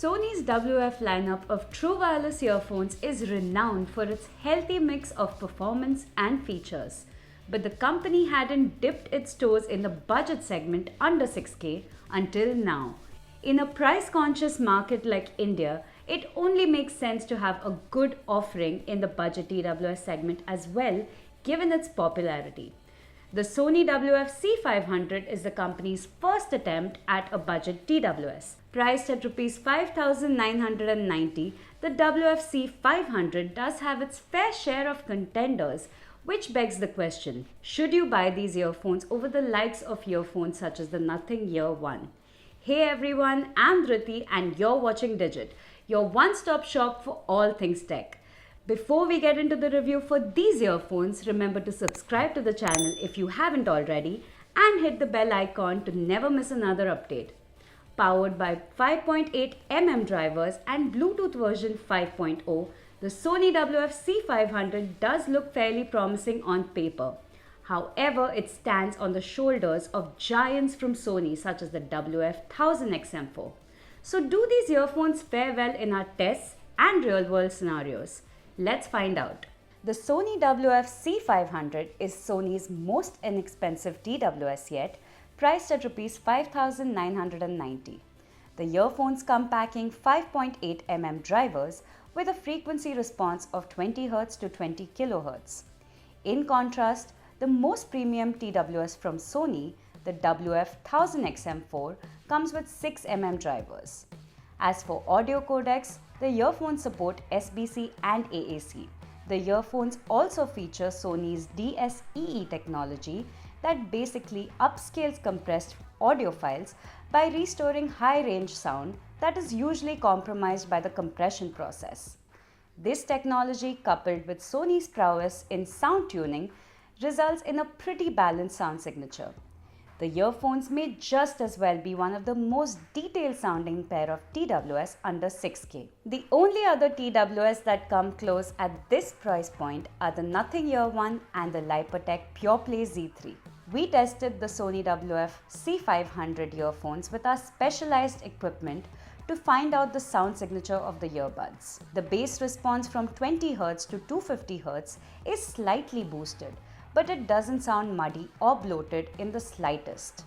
Sony's WF lineup of true wireless earphones is renowned for its healthy mix of performance and features. But the company hadn't dipped its toes in the budget segment under 6K until now. In a price conscious market like India, it only makes sense to have a good offering in the budget TWS segment as well, given its popularity. The Sony WF-C500 is the company's first attempt at a budget TWS. Priced at Rs 5,990, the WF-C500 does have its fair share of contenders, which begs the question, should you buy these earphones over the likes of earphones such as the Nothing Ear One? Hey everyone, I'm Dhriti and you're watching Digit, your one-stop shop for all things tech. Before we get into the review for these earphones, remember to subscribe to the channel if you haven't already and hit the bell icon to never miss another update. Powered by 5.8mm drivers and Bluetooth version 5.0, the Sony WF-C500 does look fairly promising on paper. However, it stands on the shoulders of giants from Sony such as the WF-1000XM4. So do these earphones fare well in our tests and real-world scenarios? Let's find out. The Sony WF-C500 is Sony's most inexpensive TWS yet, priced at Rs 5,990. The earphones come packing 5.8mm drivers with a frequency response of 20Hz to 20 kHz. In contrast, the most premium TWS from Sony, the WF-1000XM4, comes with 6mm drivers. As for audio codecs, the earphones support SBC and AAC. The earphones also feature Sony's DSEE technology that basically upscales compressed audio files by restoring high-range sound that is usually compromised by the compression process. This technology, coupled with Sony's prowess in sound tuning, results in a pretty balanced sound signature. The earphones may just as well be one of the most detailed sounding pair of TWS under 6K. The only other TWS that come close at this price point are the Nothing Ear One and the Lipotech PurePlay Z3. We tested the Sony WF-C500 earphones with our specialized equipment to find out the sound signature of the earbuds. The bass response from 20Hz to 250Hz is slightly boosted, but it doesn't sound muddy or bloated in the slightest.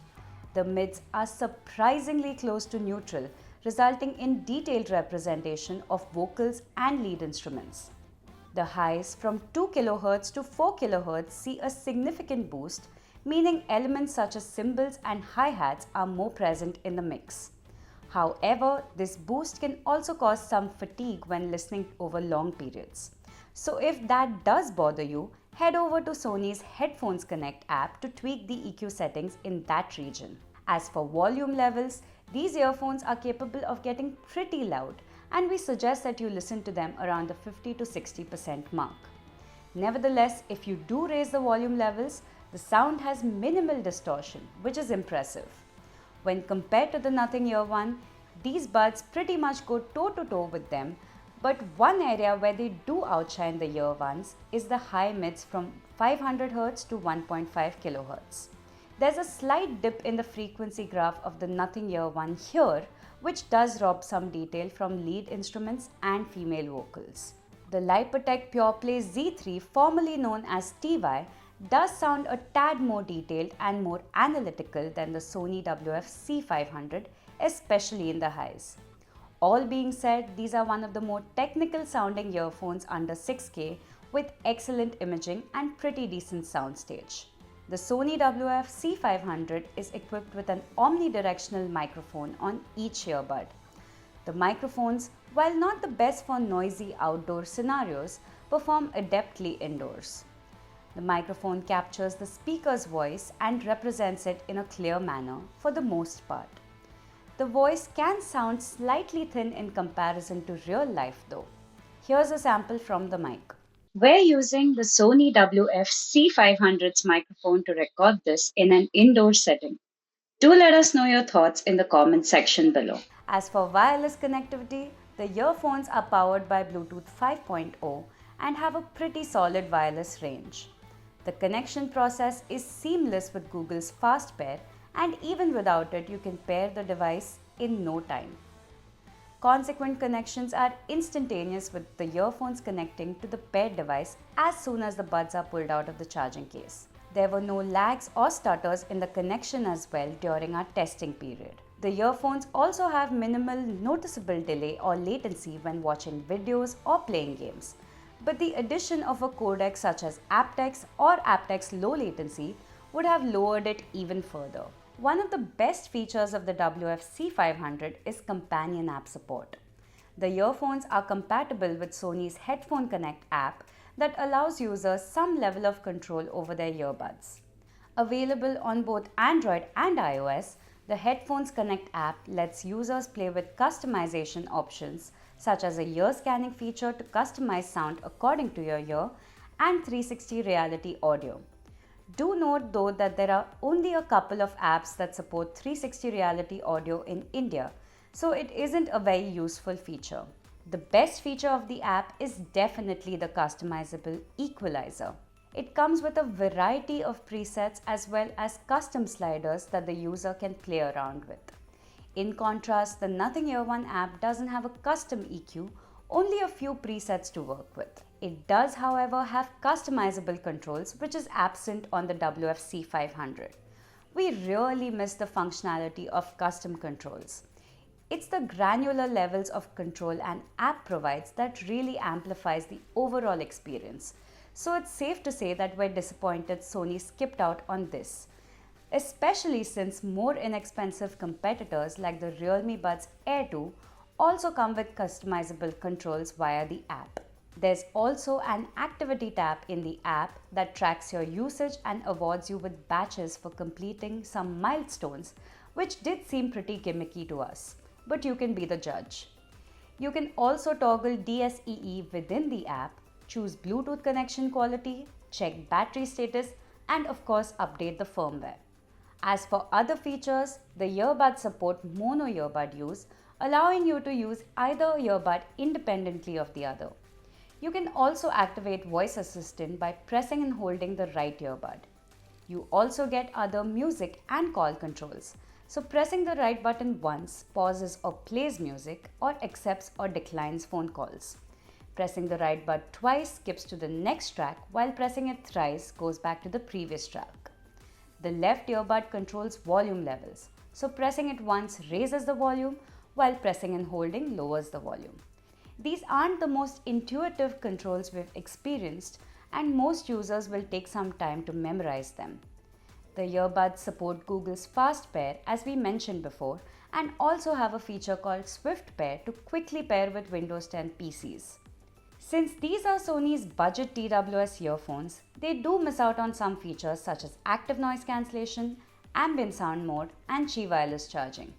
The mids are surprisingly close to neutral, resulting in detailed representation of vocals and lead instruments. The highs from 2 kHz to 4 kHz see a significant boost, meaning elements such as cymbals and hi-hats are more present in the mix. However, this boost can also cause some fatigue when listening over long periods. So if that does bother you, head over to Sony's Headphones Connect app to tweak the EQ settings in that region. As for volume levels, these earphones are capable of getting pretty loud, and we suggest that you listen to them around the 50 to 60% mark. Nevertheless, if you do raise the volume levels, the sound has minimal distortion, which is impressive. When compared to the Nothing Ear One, these buds pretty much go toe-to-toe with them, but one area where they do outshine the Ear Ones is the high mids from 500Hz to 1.5 kHz. There's a slight dip in the frequency graph of the Nothing Ear One here, which does rob some detail from lead instruments and female vocals. The Lipotech PurePlay Z3, formerly known as TY, does sound a tad more detailed and more analytical than the Sony WF-C500, especially in the highs. All being said, these are one of the more technical sounding earphones under 6K with excellent imaging and pretty decent soundstage. The Sony WF-C500 is equipped with an omnidirectional microphone on each earbud. The microphones, while not the best for noisy outdoor scenarios, perform adeptly indoors. The microphone captures the speaker's voice and represents it in a clear manner for the most part. The voice can sound slightly thin in comparison to real life though. Here's a sample from the mic. We're using the Sony WF-C500's microphone to record this in an indoor setting. Do let us know your thoughts in the comment section below. As for wireless connectivity, the earphones are powered by Bluetooth 5.0 and have a pretty solid wireless range. The connection process is seamless with Google's Fast Pair, and even without it, you can pair the device in no time. Consequent connections are instantaneous with the earphones connecting to the paired device as soon as the buds are pulled out of the charging case. There were no lags or stutters in the connection as well during our testing period. The earphones also have minimal noticeable delay or latency when watching videos or playing games. But the addition of a codec such as aptX or aptX low latency would have lowered it even further. One of the best features of the WF-C500 is companion app support. The earphones are compatible with Sony's Headphone Connect app that allows users some level of control over their earbuds. Available on both Android and iOS, the Headphones Connect app lets users play with customization options such as a ear scanning feature to customize sound according to your ear and 360 reality audio. Do note though that there are only a couple of apps that support 360 reality audio in India, so it isn't a very useful feature. The best feature of the app is definitely the customizable equalizer. It comes with a variety of presets as well as custom sliders that the user can play around with. In contrast, the Nothing Ear One app doesn't have a custom EQ, only a few presets to work with. It does, however, have customizable controls, which is absent on the WF-C500. We really miss the functionality of custom controls. It's the granular levels of control an app provides that really amplifies the overall experience. So it's safe to say that we're disappointed Sony skipped out on this, especially since more inexpensive competitors like the Realme Buds Air 2 also come with customizable controls via the app. There's also an activity tab in the app that tracks your usage and awards you with badges for completing some milestones, which did seem pretty gimmicky to us, but you can be the judge. You can also toggle DSEE within the app, choose Bluetooth connection quality, check battery status, and of course update the firmware. As for other features, the earbuds support mono earbud use, allowing you to use either earbud independently of the other. You can also activate voice assistant by pressing and holding the right earbud. You also get other music and call controls. So pressing the right button once pauses or plays music or accepts or declines phone calls. Pressing the right button twice skips to the next track, while pressing it thrice goes back to the previous track. The left earbud controls volume levels. So pressing it once raises the volume, while pressing and holding lowers the volume. These aren't the most intuitive controls we've experienced, and most users will take some time to memorize them. The earbuds support Google's Fast Pair, as we mentioned before, and also have a feature called Swift Pair to quickly pair with Windows 10 PCs. Since these are Sony's budget TWS earphones, they do miss out on some features such as active noise cancellation, ambient sound mode, and Qi wireless charging.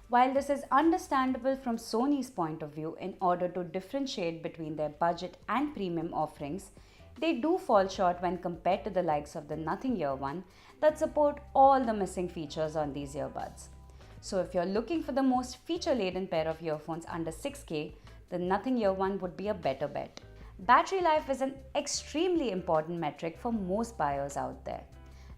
While this is understandable from Sony's point of view in order to differentiate between their budget and premium offerings, they do fall short when compared to the likes of the Nothing Ear One that support all the missing features on these earbuds. So if you're looking for the most feature-laden pair of earphones under 6K, the Nothing Ear One would be a better bet. Battery life is an extremely important metric for most buyers out there.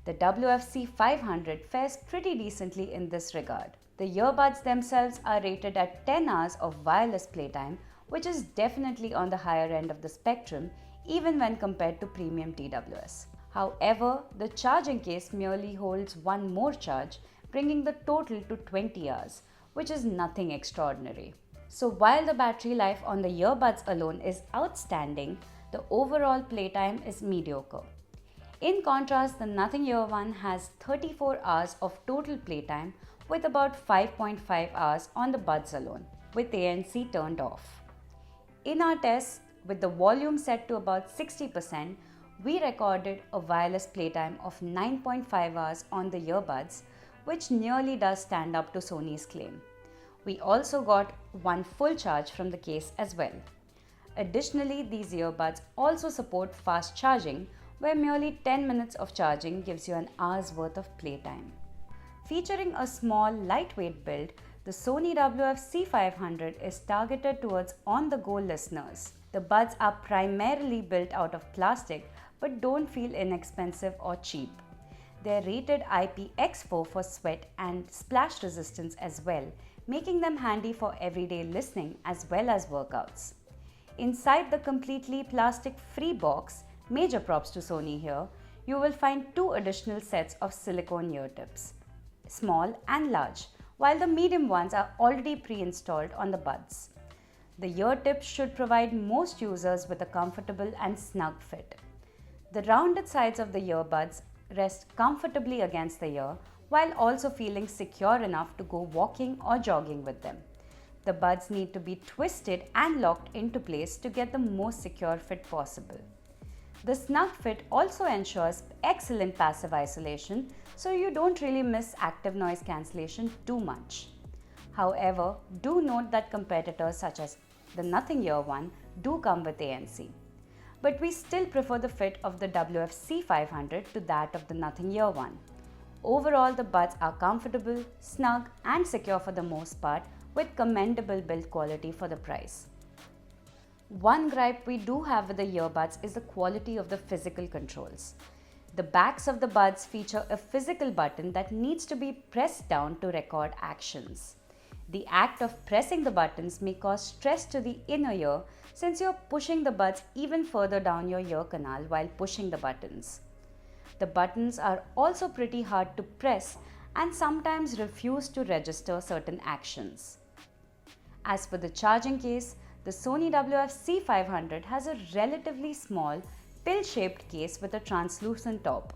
The WF-C500 fares pretty decently in this regard. The earbuds themselves are rated at 10 hours of wireless playtime, which is definitely on the higher end of the spectrum even when compared to premium TWS. However, the charging case merely holds one more charge, bringing the total to 20 hours, which is nothing extraordinary. So while the battery life on the earbuds alone is outstanding, the overall playtime is mediocre. In contrast, the Nothing Ear One has 34 hours of total playtime with about 5.5 hours on the buds alone, with ANC turned off. In our tests, with the volume set to about 60%, we recorded a wireless playtime of 9.5 hours on the earbuds, which nearly does stand up to Sony's claim. We also got one full charge from the case as well. Additionally, these earbuds also support fast charging, where merely 10 minutes of charging gives you an hour's worth of playtime. Featuring a small, lightweight build, the Sony WF-C500 is targeted towards on-the-go listeners. The buds are primarily built out of plastic but don't feel inexpensive or cheap. They're rated IPX4 for sweat and splash resistance as well, making them handy for everyday listening as well as workouts. Inside the completely plastic-free box, major props to Sony here, you will find two additional sets of silicone ear tips, small and large, while the medium ones are already pre-installed on the buds. The ear tips should provide most users with a comfortable and snug fit. The rounded sides of the earbuds rest comfortably against the ear while also feeling secure enough to go walking or jogging with them. The buds need to be twisted and locked into place to get the most secure fit possible. The snug fit also ensures excellent passive isolation, so you don't really miss active noise cancellation too much. However, do note that competitors such as the Nothing Ear One do come with ANC. But we still prefer the fit of the WF-C500 to that of the Nothing Ear One. Overall, the buds are comfortable, snug and secure for the most part, with commendable build quality for the price. One gripe we do have with the earbuds is the quality of the physical controls. The backs of the buds feature a physical button that needs to be pressed down to record actions. The act of pressing the buttons may cause stress to the inner ear since you're pushing the buds even further down your ear canal while pushing the buttons. The buttons are also pretty hard to press and sometimes refuse to register certain actions. As for the charging case, the Sony WF-C500 has a relatively small, pill-shaped case with a translucent top.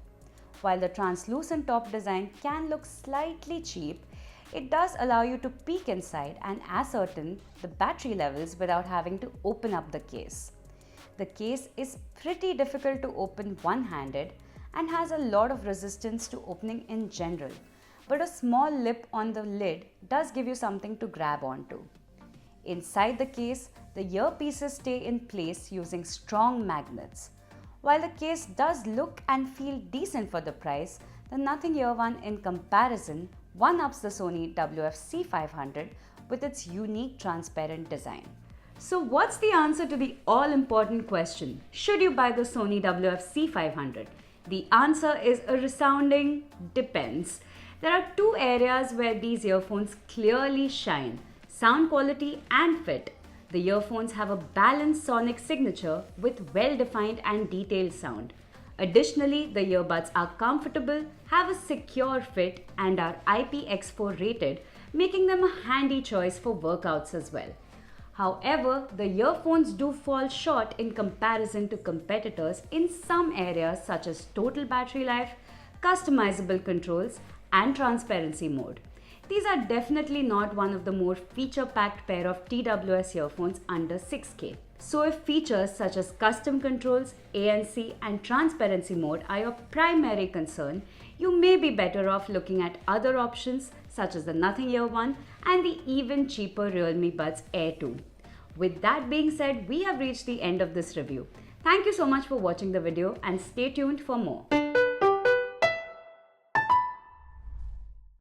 While the translucent top design can look slightly cheap, it does allow you to peek inside and ascertain the battery levels without having to open up the case. The case is pretty difficult to open one-handed and has a lot of resistance to opening in general, but a small lip on the lid does give you something to grab onto. Inside the case, the earpieces stay in place using strong magnets. While the case does look and feel decent for the price, the Nothing Ear One in comparison one-ups the Sony WF-C500 with its unique transparent design. So what's the answer to the all-important question, should you buy the Sony WF-C500? The answer is a resounding depends. There are two areas where these earphones clearly shine: sound quality and fit. The earphones have a balanced sonic signature with well-defined and detailed sound. Additionally, the earbuds are comfortable, have a secure fit, and are IPX4 rated, making them a handy choice for workouts as well. However, the earphones do fall short in comparison to competitors in some areas such as total battery life, customizable controls, and transparency mode. These are definitely not one of the more feature-packed pair of TWS earphones under 6K. So if features such as custom controls, ANC and transparency mode are your primary concern, you may be better off looking at other options such as the Nothing Ear One and the even cheaper Realme Buds Air 2. With that being said, we have reached the end of this review. Thank you so much for watching the video and stay tuned for more.